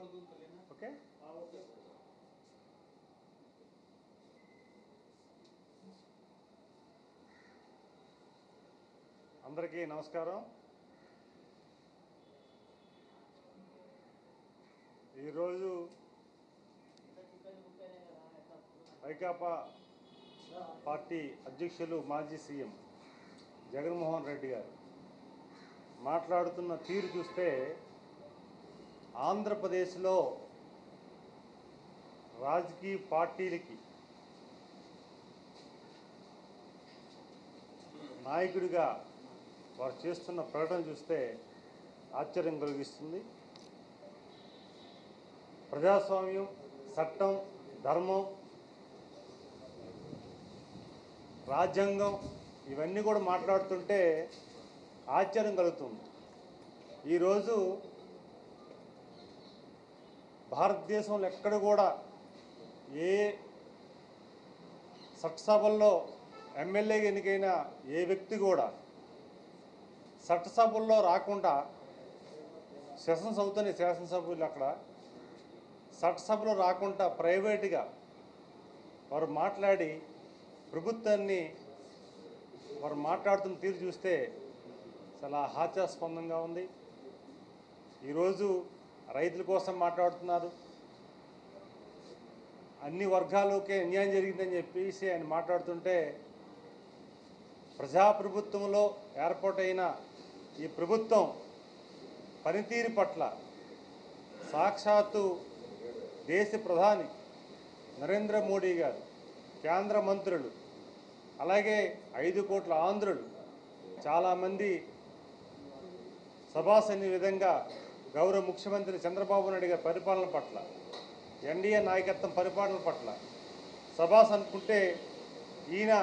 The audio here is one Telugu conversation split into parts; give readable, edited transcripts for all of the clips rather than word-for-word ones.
ఓకే. అందరికీ నమస్కారం. ఈరోజు వైకాపా పార్టీ అధ్యక్షులు మాజీ సీఎం జగన్మోహన్ రెడ్డి గారు మాట్లాడుతున్న తీరు చూస్తే ఆంధ్రప్రదేశ్లో రాజకీయ పార్టీలకి నాయకుడిగా వారు చేస్తున్న ప్రకటన చూస్తే ఆశ్చర్యం కలిగిస్తుంది. ప్రజాస్వామ్యం, చట్టం, ధర్మం, రాజ్యాంగం ఇవన్నీ కూడా మాట్లాడుతుంటే ఆశ్చర్యం కలుగుతుంది. ఈరోజు భారతదేశంలో ఎక్కడ కూడా ఏ చట్టసభల్లో ఎమ్మెల్యేగా ఎన్నికైన ఏ వ్యక్తి కూడా చట్టసభల్లో రాకుండా సెషన్స్ అవుతున్నాయి. శాసనసభ్యులు అక్కడ చట్టసభలో రాకుండా ప్రైవేటుగా వారు మాట్లాడి ప్రభుత్వాన్ని వారు మాట్లాడుతున్న తీరు చూస్తే చాలా హాస్యాస్పదంగా ఉంది. ఈరోజు రైతుల కోసం మాట్లాడుతున్నారు, అన్ని వర్గాలకే అన్యాయం జరిగిందని చెప్పేసి ఆయన మాట్లాడుతుంటే ప్రజాప్రభుత్వంలో ఏర్పాటైన ఈ ప్రభుత్వం పనితీరు పట్ల సాక్షాత్తు దేశ ప్రధాని నరేంద్ర మోడీ గారు, కేంద్ర మంత్రులు, అలాగే 5 కోట్ల ఆంధ్రులు చాలామంది సభాసని విధంగా గౌరవ ముఖ్యమంత్రి చంద్రబాబు నాయుడు గారి పరిపాలన పట్ల, ఎన్డీఏ నాయకత్వం పరిపాలన పట్ల సభాస్ అనుకుంటే ఈయన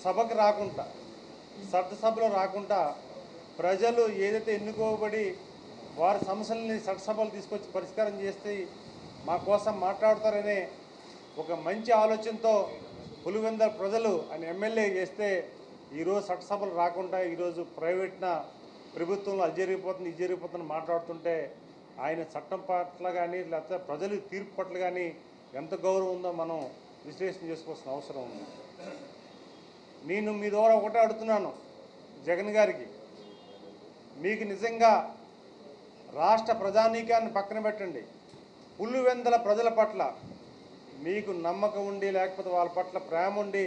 సభకు రాకుండా, చట్టసభలో రాకుండా ప్రజలు ఏదైతే ఎన్నుకోబడి వారి సమస్యలని చట్టసభలు తీసుకొచ్చి పరిష్కారం చేస్తే మా కోసం మాట్లాడతారనే ఒక మంచి ఆలోచనతో పులివెందుల ప్రజలు ఆయన ఎమ్మెల్యే చేస్తే ఈరోజు చట్టసభలు రాకుండా ఈరోజు ప్రైవేట్న ప్రభుత్వంలో అది జరిగిపోతుంది ఇది జరిగిపోతుంది మాట్లాడుతుంటే ఆయన చట్టం పట్ల కానీ లేకపోతే ప్రజలు తీర్పు పట్ల కానీ ఎంత గౌరవం ఉందో మనం విశ్లేషణ చేసుకోవాల్సిన అవసరం ఉంది. నేను మీ ద్వారా ఒకటే అడుగుతున్నాను జగన్ గారికి, మీకు నిజంగా రాష్ట్ర ప్రజానీకాన్ని పక్కన పెట్టండి, పులివెందుల ప్రజల పట్ల మీకు నమ్మకం ఉండి లేకపోతే వాళ్ళ పట్ల ప్రేమ ఉండి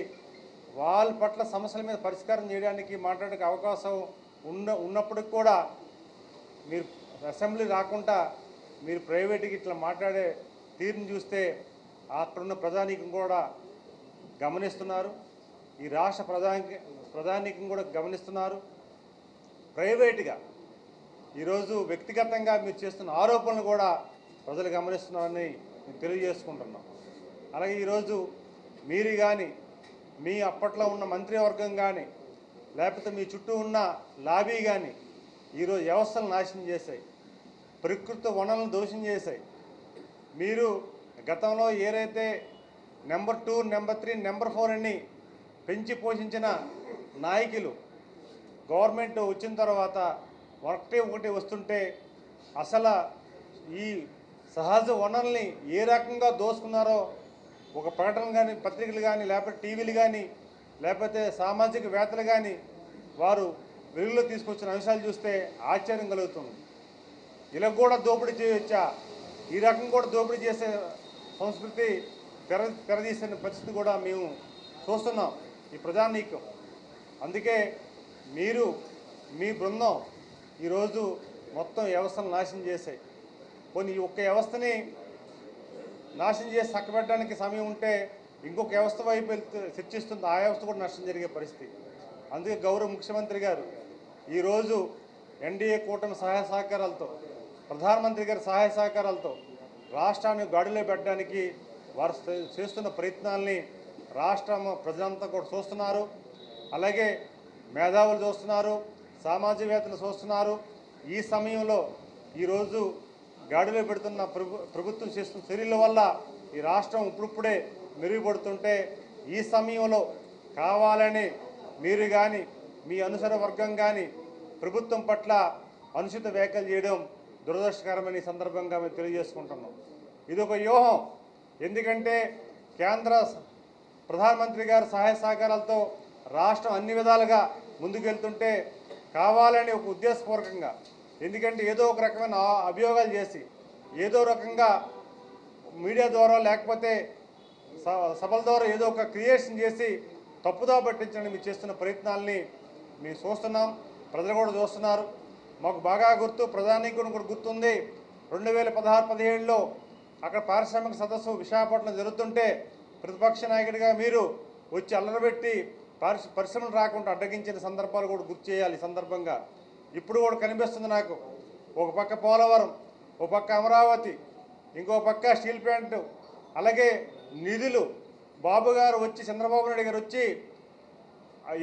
వాళ్ళ పట్ల సమస్యల మీద పరిష్కారం చేయడానికి మాట్లాడడానికి అవకాశం ఉన్నప్పటికి కూడా మీరు అసెంబ్లీ రాకుండా మీరు ప్రైవేట్గా ఇట్లా మాట్లాడే తీరుని చూస్తే అక్కడున్న ప్రజానీకం కూడా గమనిస్తున్నారు, ఈ రాష్ట్ర ప్రధానికం కూడా గమనిస్తున్నారు. ప్రైవేట్గా ఈరోజు వ్యక్తిగతంగా మీరు చేస్తున్న ఆరోపణలు కూడా ప్రజలు గమనిస్తున్నారని మేము తెలియజేసుకుంటున్నాం. అలాగే ఈరోజు మీరు కానీ మీ అప్పట్లో ఉన్న మంత్రివర్గం కానీ లేకపోతే మీ చుట్టూ ఉన్న లాబీ కానీ ఈరోజు వ్యవస్థలను నాశనం చేశాయి, ప్రకృతి వనరులను దోషం చేశాయి. మీరు గతంలో ఏదైతే నెంబర్ 2, నెంబర్ 3, నెంబర్ 4 అని పెంచి పోషించిన నాయకులు గవర్నమెంట్ వచ్చిన తర్వాత ఒకటి వస్తుంటే అసలు ఈ సహజ వనరుల్ని ఏ రకంగా దోసుకున్నారో ఒక ప్రకటన కానీ పత్రికలు కానీ లేకపోతే టీవీలు కానీ లేకపోతే సామాజిక వేత్తలు కానీ వారు వెలుగులో తీసుకొచ్చిన అంశాలు చూస్తే ఆశ్చర్యం కలుగుతుంది. ఇలా కూడా దోపిడీ చేయవచ్చా, ఈ రకం కూడా దోపిడీ చేసే సంస్కృతి తెరదీసిన పరిస్థితి కూడా మేము చూస్తున్నాం ఈ ప్రజానీకం. అందుకే మీరు మీ బృందం ఈరోజు మొత్తం వ్యవస్థను నాశనం చేశాయి. కొన్ని ఒక్క వ్యవస్థని నాశనం చేసి చక్కబెట్టడానికి సమయం ఉంటే ఇంకొక వ్యవస్థ వైపు చర్చిస్తుంది, ఆ వ్యవస్థ కూడా నష్టం జరిగే పరిస్థితి. అందుకే గౌరవ ముఖ్యమంత్రి గారు ఈరోజు ఎన్డీఏ కూటమి సహాయ సహకారాలతో, ప్రధానమంత్రి గారి సహాయ సహకారాలతో రాష్ట్రాన్ని గాడిలో పెట్టడానికి వారు చేస్తున్న ప్రయత్నాల్ని రాష్ట్రం ప్రజలంతా కూడా చూస్తున్నారు. అలాగే మేధావులు చూస్తున్నారు, సామాజికవేత్తలు చూస్తున్నారు. ఈ సమయంలో ఈరోజు గాడిలో పెడుతున్న ప్రభుత్వం చేస్తున్న చర్యల వల్ల ఈ రాష్ట్రం ఇప్పుడిప్పుడే మెరుగుపడుతుంటే ఈ సమయంలో కావాలని మీరు కానీ మీ అనుసర వర్గం కానీ ప్రభుత్వం పట్ల అనుచిత వ్యాఖ్యలు చేయడం దురదృష్టకరమని సందర్భంగా మేము తెలియజేసుకుంటున్నాం. ఇది ఒక వ్యూహం. ఎందుకంటే కేంద్ర ప్రధానమంత్రి గారి సహాయ సహకారాలతో రాష్ట్రం అన్ని విధాలుగా ముందుకెళ్తుంటే కావాలని ఒక ఉద్దేశపూర్వకంగా, ఎందుకంటే ఏదో ఒక రకమైన అభియోగాలు చేసి ఏదో రకంగా మీడియా ద్వారా లేకపోతే సభల ద్వారా ఏదో ఒక క్రియేషన్ చేసి తప్పుదా పట్టించడానికి మీరు చేస్తున్న ప్రయత్నాలని మేము చూస్తున్నాం, ప్రజలు కూడా చూస్తున్నారు. మాకు బాగా గుర్తు, ప్రధానికుడు కూడా గుర్తుంది. 2016-17లో అక్కడ పారిశ్రామిక సదస్సు విశాఖపట్నం జరుగుతుంటే ప్రతిపక్ష నాయకుడిగా మీరు వచ్చి అల్లరబెట్టి పరిశ్రమలు రాకుండా అడ్డగించిన సందర్భాలు కూడా గుర్తు చేయాలి. సందర్భంగా ఇప్పుడు కూడా కనిపిస్తుంది నాకు. ఒక పక్క పోలవరం, ఒక పక్క అమరావతి, ఇంకో పక్క స్టీల్ ప్లాంట్, అలాగే నిధులు బాబు గారు వచ్చి చంద్రబాబు నాయుడు గారు వచ్చి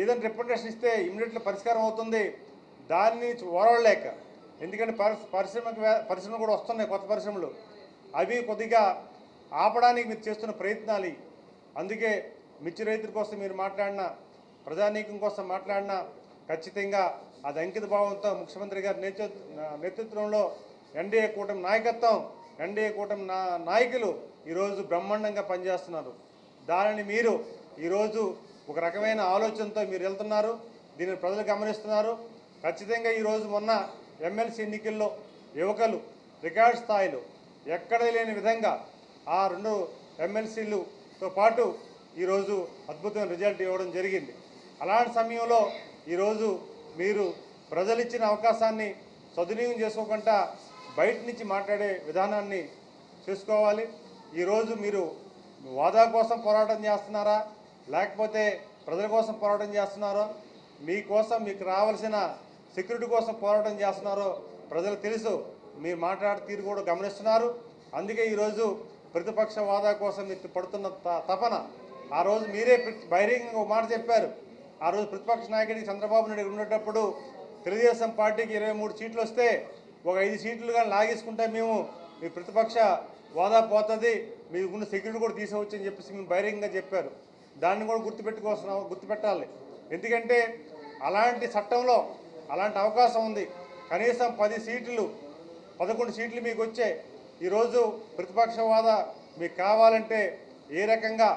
ఏదైనా రిప్రజెంటేషన్ ఇస్తే ఇమ్మీడియట్గా పరిష్కారం అవుతుంది. దాన్ని ఓరవలేక, ఎందుకంటే పరిశ్రమలు కూడా వస్తున్నాయి, కొత్త పరిశ్రమలు, అవి కొద్దిగా ఆపడానికి మీరు చేస్తున్న ప్రయత్నాలు. అందుకే మిర్చి రైతుల కోసం మీరు మాట్లాడినా, ప్రజానీకం కోసం మాట్లాడినా ఖచ్చితంగా అది అంకిత భావంతో ముఖ్యమంత్రి గారి నేతృత్వంలో ఎన్డీఏ కూటమి నాయకత్వం, ఎన్డీఏ కూటమి నాయకులు ఈరోజు బ్రహ్మాండంగా పనిచేస్తున్నారు. దానిని మీరు ఈరోజు ఒక రకమైన ఆలోచనతో మీరు వెళ్తున్నారు. దీనిని ప్రజలు గమనిస్తున్నారు. ఖచ్చితంగా ఈరోజు మొన్న ఎమ్మెల్సీ ఎన్నికల్లో యువకులు రికార్డ్ స్థాయిలో ఎక్కడ లేని విధంగా ఆ 2 ఎమ్మెల్సీలతో పాటు ఈరోజు అద్భుతమైన రిజల్ట్ ఇవ్వడం జరిగింది. అలాంటి సమయంలో ఈరోజు మీరు ప్రజలు ఇచ్చిన అవకాశాన్ని సద్వినియోగం చేసుకోకుండా బయట నుంచి మాట్లాడే విధానాన్ని చూసుకోవాలి. ఈరోజు మీరు హోదా కోసం పోరాటం చేస్తున్నారా, లేకపోతే ప్రజల కోసం పోరాటం చేస్తున్నారో, మీకోసం మీకు రావాల్సిన సెక్యూరిటీ కోసం పోరాటం చేస్తున్నారో ప్రజలు తెలుసు. మీరు మాట్లాడే తీరు కూడా గమనిస్తున్నారు. అందుకే ఈరోజు ప్రతిపక్ష హోదా కోసం మీరు పడుతున్న తపన, ఆ రోజు మీరే బహిరంగంగా ఒక మాట చెప్పారు. ఆ రోజు ప్రతిపక్ష నాయకుడికి చంద్రబాబు నాయుడు ఉండేటప్పుడు తెలుగుదేశం పార్టీకి 23 సీట్లు వస్తే ఒక 5 సీట్లు కానీ లాగేసుకుంటే మేము మీ ప్రతిపక్ష హోదా పోతుంది, మీకున్న సెక్యూరిటీ కూడా తీసుకోవచ్చు అని చెప్పేసి మేము బహిరంగంగా చెప్పారు. దాన్ని కూడా గుర్తుపెట్టాలి. ఎందుకంటే అలాంటి చట్టంలో అలాంటి అవకాశం ఉంది. కనీసం 10 సీట్లు 11 సీట్లు మీకు వచ్చే ఈరోజు ప్రతిపక్ష హోదా మీకు కావాలంటే ఏ రకంగా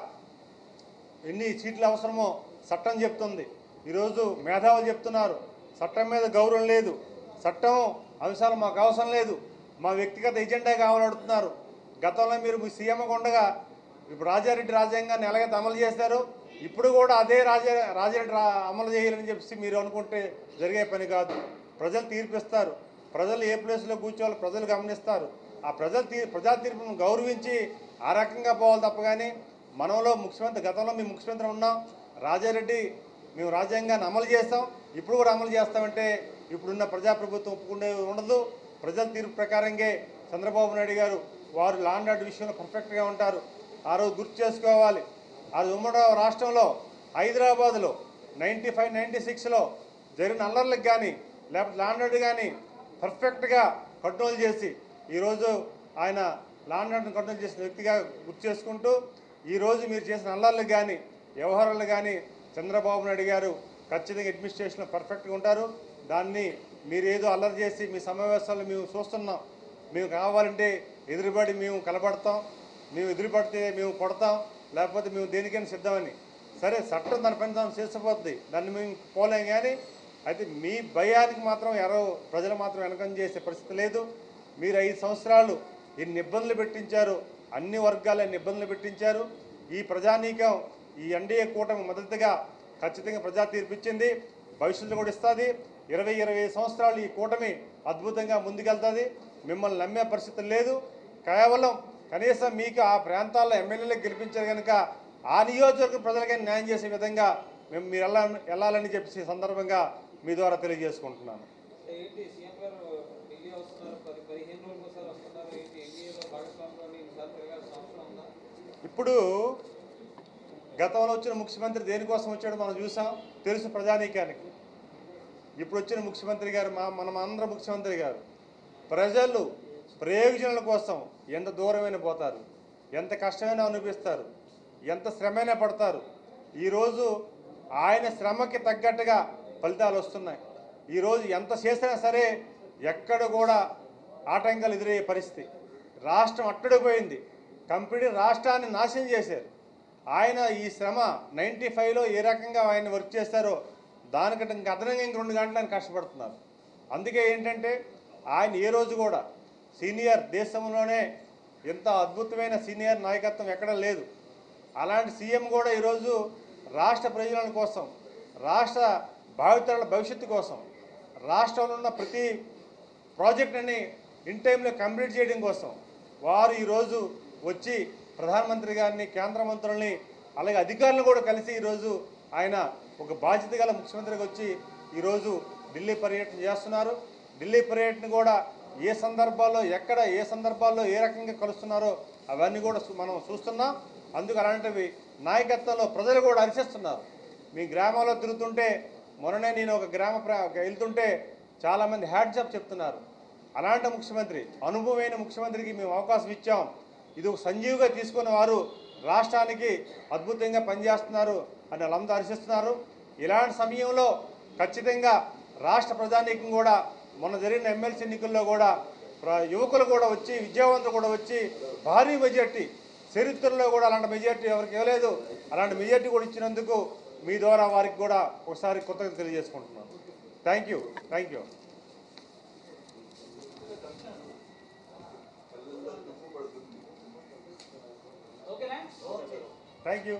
ఎన్ని సీట్లు అవసరమో చట్టం చెప్తుంది. ఈరోజు మేధావులు చెప్తున్నారు చట్టం మీద గౌరవం లేదు, చట్టం అంశాలు మాకు అవసరం లేదు, మా వ్యక్తిగత ఎజెండా కావాలడుతున్నారు. గతంలో మీరు మీ సీఎంగా ఉండగా ఇప్పుడు రాజారెడ్డి రాజ్యాంగాన్ని ఎలాగైతే అమలు చేశారో ఇప్పుడు కూడా అదే రాజారెడ్డి అమలు చేయాలని చెప్పేసి మీరు అనుకుంటే జరిగే పని కాదు. ప్రజలు తీర్పిస్తారు. ప్రజలు ఏ ప్లేస్లో కూర్చోవాలో ప్రజలు గమనిస్తారు. ఆ ప్రజా తీర్పును గౌరవించి ఆ రకంగా పోవాలి తప్ప కానీ మనలో గతంలో మేము ముఖ్యమంత్రి ఉన్నాం, రాజారెడ్డి మేము రాజ్యాంగాన్ని అమలు చేస్తాం, ఇప్పుడు కూడా అమలు చేస్తామంటే ఇప్పుడున్న ప్రజాప్రభుత్వం ఒప్పుకునే ఉండదు. ప్రజల తీర్పు ప్రకారంగా చంద్రబాబు నాయుడు గారు వారు లా అండ్ ఆర్డర్ విషయంలో పర్ఫెక్ట్గా ఉంటారు. ఆ రోజు గుర్తు చేసుకోవాలి. ఆ ఉమ్మడి రాష్ట్రంలో హైదరాబాద్లో 95-96లో జరిగిన అల్లర్లకు కానీ లేకపోతే లా అండ్ ఆర్డర్ కానీ పర్ఫెక్ట్గా కంట్రోల్ చేసి ఈరోజు ఆయన లా అండ్ ఆర్డర్ని కంట్రోల్ చేసిన వ్యక్తిగా గుర్తు చేసుకుంటూ ఈరోజు మీరు చేసిన అల్లర్లకు కానీ వ్యవహారాలు కానీ చంద్రబాబు నాయుడు గారు ఖచ్చితంగా అడ్మినిస్ట్రేషన్లో పర్ఫెక్ట్గా ఉంటారు. దాన్ని మీరు ఏదో అల్లరి చేసి మీ సమావేశాలు మేము చూస్తున్నాం, మేము కావాలంటే ఎదురుబడి మేము కలబడతాం, మేము ఎదురుపడితే మేము కొడతాం, లేకపోతే మేము దేనికైనా సిద్ధమని. సరే చట్టం దాని పని దాన్ని చేసిపోద్ది, దాన్ని మేము పోలేం. కానీ అయితే మీ భయానికి మాత్రం ప్రజలు మాత్రం వెనకం చేసే పరిస్థితి లేదు. మీరు 5 సంవత్సరాలు ఎన్ని ఇబ్బందులు పెట్టించారు, అన్ని వర్గాలు ఎన్ని ఇబ్బందులు పెట్టించారు. ఈ ప్రజానీకం ఈ ఎన్డీఏ కూటమి మద్దతుగా ఖచ్చితంగా ప్రజా తీర్పిచ్చింది, భవిష్యత్తులో కూడా ఇస్తుంది. 20-25 సంవత్సరాలు ఈ కూటమి అద్భుతంగా ముందుకెళ్తుంది. మిమ్మల్ని నమ్మే పరిస్థితి లేదు. కేవలం కనీసం మీకు ఆ ప్రాంతాల్లో ఎమ్మెల్యేలకు గెలిపించారు కనుక ఆ నియోజకవర్గ ప్రజలకే న్యాయం చేసే విధంగా మీరు వెళ్ళాలని చెప్పి సందర్భంగా మీ ద్వారా తెలియజేసుకుంటున్నాను. ఇప్పుడు గతంలో వచ్చిన ముఖ్యమంత్రి దేనికోసం వచ్చాడో మనం చూసాం, తెలుసు ప్రజానీకానికి. ఇప్పుడు వచ్చిన ముఖ్యమంత్రి గారు మన ఆంధ్ర ముఖ్యమంత్రి గారు ప్రజలు ప్రయోజనాల కోసం ఎంత దూరమైనా పోతారు, ఎంత కష్టమైనా అనిపిస్తారు, ఎంత శ్రమైనా పడతారు. ఈరోజు ఆయన శ్రమకి తగ్గట్టుగా ఫలితాలు వస్తున్నాయి. ఈరోజు ఎంత చేసినా సరే ఎక్కడ కూడా ఆటంకాలు ఎదురయ్యే పరిస్థితి. రాష్ట్రం అట్టడిపోయింది. కంపెనీ రాష్ట్రాన్ని నాశనం చేశారు. ఆయన ఈ శ్రమ 95లో ఏ రకంగా ఆయన వర్క్ చేశారో దానికంటే ఇంకా అదనంగా ఇంక 2 గంటలు ఆయన కష్టపడుతున్నారు. అందుకే ఏంటంటే ఆయన ఏ రోజు కూడా సీనియర్, దేశంలోనే ఎంత అద్భుతమైన సీనియర్ నాయకత్వం ఎక్కడ లేదు. అలాంటి సీఎం కూడా ఈరోజు రాష్ట్ర ప్రయోజనాల కోసం, రాష్ట్ర భావితరాల భవిష్యత్తు కోసం, రాష్ట్రంలో ఉన్న ప్రతి ప్రాజెక్టుని ఇన్ టైంలో కంప్లీట్ చేయడం కోసం వారు ఈరోజు వచ్చి ప్రధానమంత్రి గారిని, కేంద్ర మంత్రుల్ని, అలాగే అధికారులను కూడా కలిసి ఈరోజు ఆయన ఒక బాధ్యత గల ముఖ్యమంత్రిగా వచ్చి ఈరోజు ఢిల్లీ పర్యటన చేస్తున్నారు. ఢిల్లీ పర్యటన కూడా ఏ సందర్భాల్లో, ఎక్కడ, ఏ సందర్భాల్లో ఏ రకంగా కలుస్తున్నారో అవన్నీ కూడా మనం చూస్తున్నాం. అందుకు అలాంటివి నాయకత్వంలో ప్రజలు కూడా హర్షిస్తున్నారు. మీ గ్రామాల్లో తిరుగుతుంటే, మొన్ననే నేను ఒక వెళ్తుంటే చాలామంది హ్యాట్స్ ఆఫ్ చెప్తున్నారు. అలాంటి ముఖ్యమంత్రి, అనుభవమైన ముఖ్యమంత్రికి మేము అవకాశం ఇచ్చాం. ఇది ఒక సంజీవిగా తీసుకున్న వారు రాష్ట్రానికి అద్భుతంగా పనిచేస్తున్నారు అని వాళ్ళందరూ హర్షిస్తున్నారు. ఇలాంటి సమయంలో ఖచ్చితంగా రాష్ట్ర ప్రజానీకం కూడా మొన్న జరిగిన ఎమ్మెల్సీ ఎన్నికల్లో కూడా యువకులు కూడా వచ్చి, విద్యావంతులు కూడా వచ్చి భారీ మెజార్టీ, చరిత్రలో కూడా అలాంటి మెజార్టీ ఎవరికి ఇవ్వలేదు. అలాంటి మెజార్టీ కూడా ఇచ్చినందుకు మీ ద్వారా వారికి కూడా ఒకసారి కృతజ్ఞతలు తెలియజేసుకుంటున్నాను. Thank you. Thank you. Thank you.